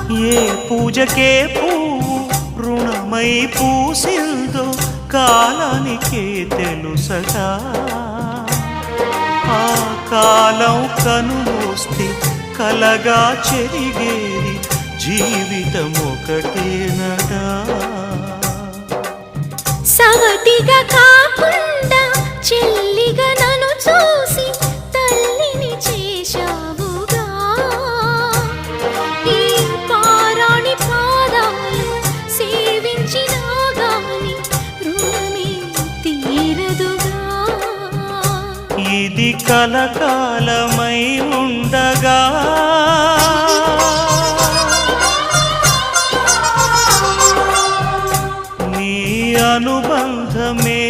ఏ పూజకే పువ్వు రుణమై పూసిందో కాలానికే తెలుసగా ఆ కాలం కనుమూస్తే కలగా చెరిగేది జీవితం ఒకటేనడా సవటిగా కాకుండా చెల్లిగా నన్ను చూసి తల్లిని చేశావుగా ఈ పారాణి పాదాలు సేవించినా గాని రుణమే తీరదుగా ఇది కలకాలమై ఉండగా నీ అనుబంధమే